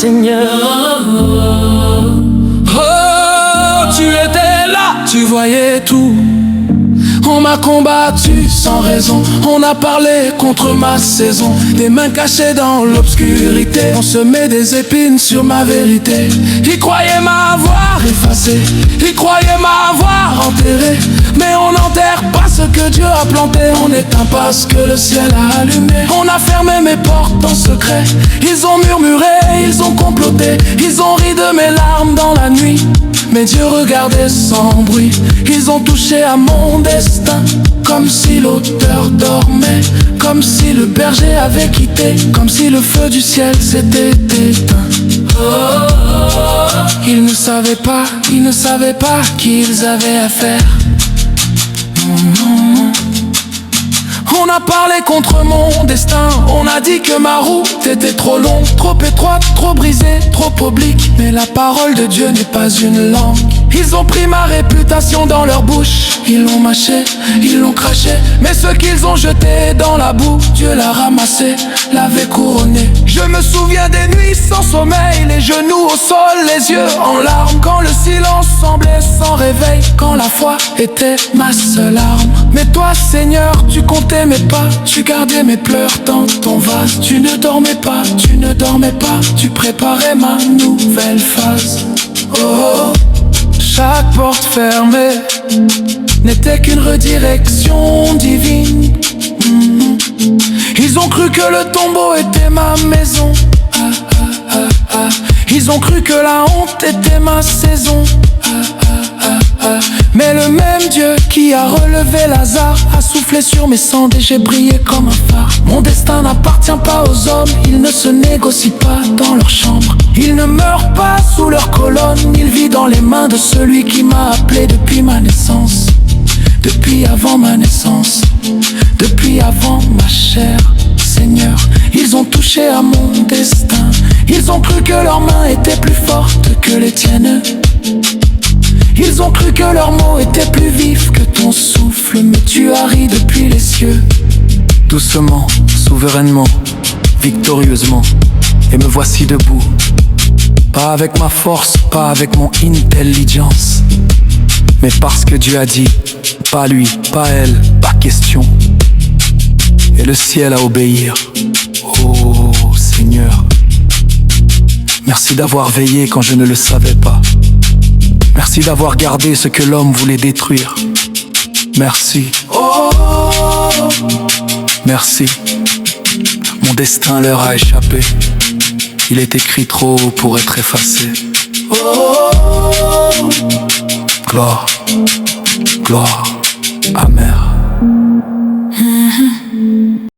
Seigneur. Oh, tu étais là, tu voyais tout. On m'a combattu sans raison, on a parlé contre ma saison. Des mains cachées dans l'obscurité, on se met des épines sur ma vérité. Ils croyaient m'avoir effacé, ils croyaient m'avoir enterré, mais on n'enterre pas ce que Dieu a planté. On n'éteint pas ce que le ciel a allumé. On a fermé mes portes en secret. Ils ont murmuré, ils ont comploté, ils ont ri de mes larmes dans la nuit, mais Dieu regardait sans bruit. Ils ont touché à mon destin, comme si l'auteur dormait, comme si le berger avait quitté, comme si le feu du ciel s'était éteint. Ils ne savaient pas, ils ne savaient pas qu'ils avaient affaire. On a parlé contre mon destin, on a dit que ma route était trop longue, trop étroite, trop brisée, trop oblique. Mais la parole de Dieu n'est pas une langue. Ils ont pris ma réputation dans leur bouche, ils l'ont mâché, ils l'ont craché, mais ce qu'ils ont jeté dans la boue, Dieu l'a ramassé, l'avait couronné. Je me souviens des nuits sans sommeil, les genoux au sol, les yeux en larmes, quand le silence semblait sans réveil, quand la foi était ma seule arme. Mais toi, Seigneur, tu comptais mes pas, tu gardais mes pleurs dans ton vase. Tu ne dormais pas, tu ne dormais pas, tu préparais ma nouvelle phase. Oh, chaque porte fermée n'était qu'une redirection divine. Ils ont cru que le tombeau était ma maison. Ils ont cru que la honte était ma saison. Mais le même Dieu qui a relevé Lazare a soufflé sur mes cendres et j'ai brillé comme un phare. Mon destin n'appartient pas aux hommes, il ne se négocie pas dans leur chambre. Il ne meurt pas sous leur colonne, il vit dans les mains de celui qui m'a appelé depuis ma naissance. Depuis avant ma naissance, depuis avant ma chair. Seigneur, ils ont touché à mon destin. Ils ont cru que leurs mains étaient plus fortes que les tiennes. Ils ont cru que leurs mots étaient plus vifs que ton souffle, mais tu as ri depuis les cieux. Doucement, souverainement, victorieusement, et me voici debout. Pas avec ma force, pas avec mon intelligence, mais parce que Dieu a dit, pas lui, pas elle, pas question. Et le ciel à obéir. Oh Seigneur, merci d'avoir veillé quand je ne le savais pas. Merci d'avoir gardé ce que l'homme voulait détruire. Merci. Oh, merci. Mon destin leur a échappé. Il est écrit trop haut pour être effacé. oh, Gloire, gloire.